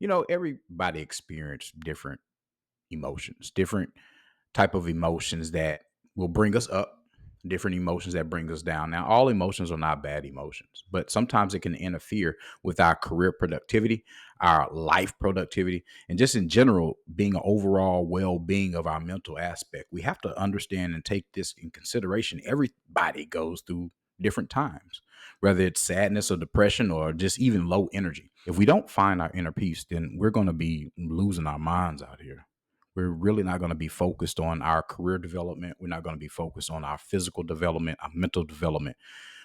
Everybody experience different emotions, different type of emotions that will bring us up, different emotions that bring us down. Now, all emotions are not bad emotions, but sometimes it can interfere with our career productivity, our life productivity, and just in general, being an overall well being of our mental aspect. We have to understand and take this in consideration. Everybody goes through different times, whether it's sadness or depression or just even low energy. If we don't find our inner peace, then we're going to be losing our minds out here. We're really not going to be focused on our career development. We're not going to be focused on our physical development, our mental development.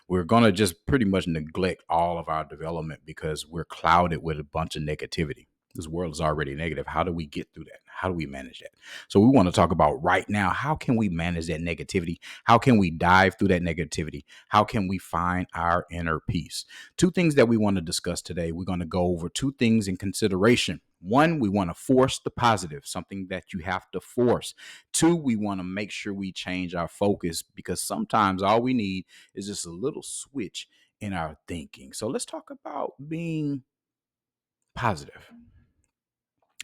We're going to just pretty much neglect all of our development because we're clouded with a bunch of negativity. This world is already negative. How do we get through that? How do we manage that? So we want to talk about right now, how can we manage that negativity? How can we dive through that negativity? How can we find our inner peace? Two things that we want to discuss today. We're going to go over two things in consideration. One, we want to force the positive, something that you have to force. Two, we want to make sure we change our focus because sometimes all we need is just a little switch in our thinking. So let's talk about being positive.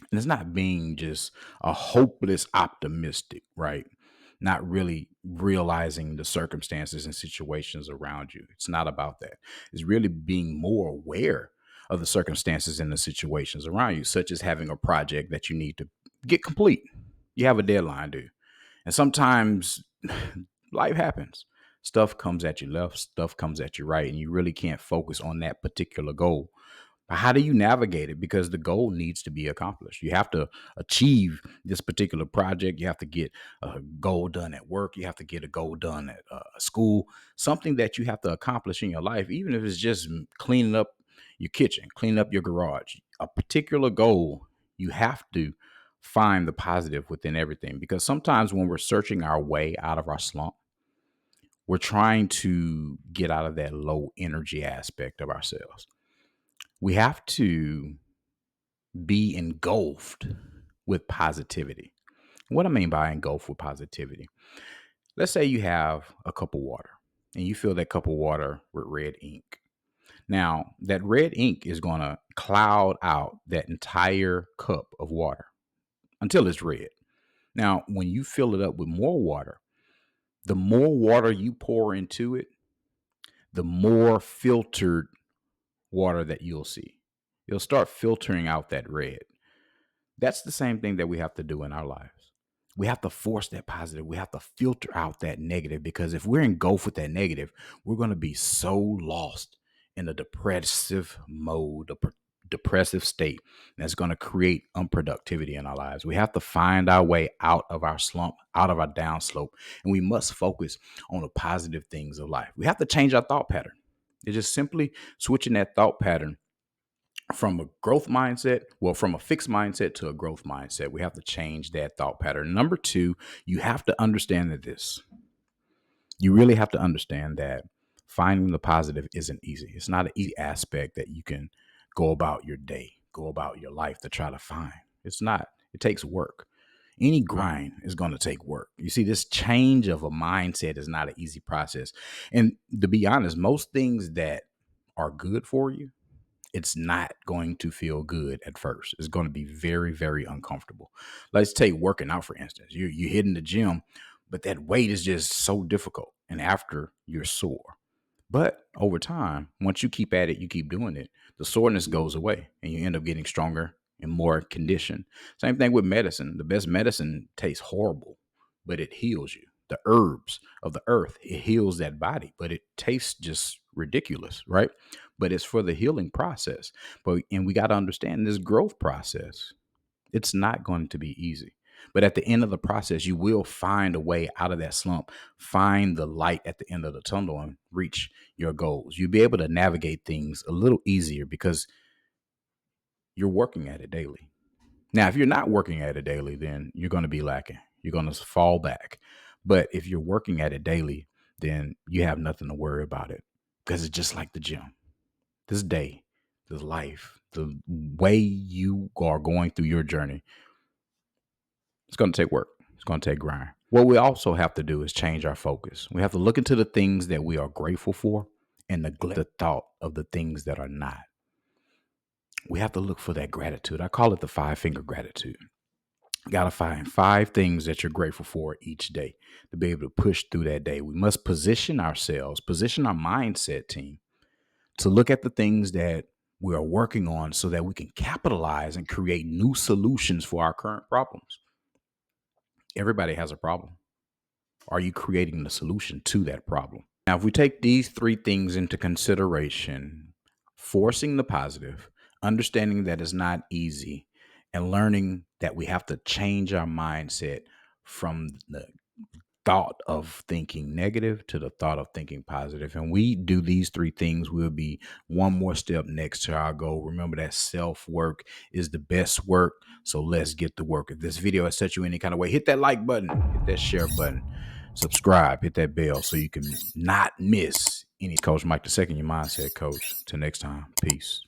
And it's not being just a hopeless optimistic, right? Not really realizing the circumstances and situations around you. It's not about that. It's really being more aware of the circumstances and the situations around you, such as having a project that you need to get complete. You have a deadline due. And sometimes life happens. Stuff comes at you left, stuff comes at you right, and you really can't focus on that particular goal. But how do you navigate it? Because the goal needs to be accomplished. You have to achieve this particular project. You have to get a goal done at work. You have to get a goal done at school. Something that you have to accomplish in your life, even if it's just cleaning up your kitchen, cleaning up your garage. A particular goal, you have to find the positive within everything. Because sometimes when we're searching our way out of our slump, we're trying to get out of that low energy aspect of ourselves. We have to be engulfed with positivity. What I mean by engulfed with positivity, let's say you have a cup of water and you fill that cup of water with red ink. Now, that red ink is going to cloud out that entire cup of water until it's red. Now, when you fill it up with more water, the more water you pour into it, the more filtered water that you'll see. You'll start filtering out that red. That's the same thing that we have to do in our lives. We have to force that positive. We have to filter out that negative because if we're engulfed with that negative, we're going to be so lost in a depressive mode, depressive state that's going to create unproductivity in our lives. We have to find our way out of our slump, out of our downslope, and we must focus on the positive things of life. We have to change our thought pattern. It's just simply switching that thought pattern from a growth mindset, from a fixed mindset to a growth mindset. We have to change that thought pattern. Number two, you have to understand you really have to understand that finding the positive isn't easy. It's not an easy aspect that you can go about your day, go about your life to try to find. It's not, it takes work. Any grind is going to take work. You see, this change of a mindset is not an easy process. And to be honest, most things that are good for you, it's not going to feel good at first. It's going to be very, very uncomfortable. Let's take working out, for instance. You're hitting the gym, but that weight is just so difficult. And after you're sore. But over time, once you keep at it, you keep doing it, the soreness goes away and you end up getting stronger and more conditioned. Same thing with medicine. The best medicine tastes horrible, but it heals you. The herbs of the earth, it heals that body, but it tastes just ridiculous, right? But it's for the healing process. And we got to understand this growth process. It's not going to be easy. But at the end of the process, you will find a way out of that slump, find the light at the end of the tunnel and reach your goals. You'll be able to navigate things a little easier because you're working at it daily. Now, if you're not working at it daily, then you're going to be lacking. You're going to fall back. But if you're working at it daily, then you have nothing to worry about it because it's just like the gym. This day, this life, the way you are going through your journey, it's going to take work. It's going to take grind. What we also have to do is change our focus. We have to look into the things that we are grateful for and neglect the thought of the things that are not. we have to look for that gratitude. I call it the 5 finger gratitude. You got to find 5 things that you're grateful for each day to be able to push through that day. We must position ourselves, position our mindset team to look at the things that we are working on so that we can capitalize and create new solutions for our current problems. Everybody has a problem. Are you creating the solution to that problem? Now, if we take these 3 things into consideration, forcing the positive, understanding that it's not easy, and learning that we have to change our mindset from the thought of thinking negative to the thought of thinking positive. And we do these 3 things, we'll be one more step next to our goal. Remember that self work is the best work. So let's get to work. If this video has set you any kind of way, hit that like button, hit that share button, subscribe, hit that bell so you can not miss any. Coach Mike II, your mindset coach. Till next time, peace.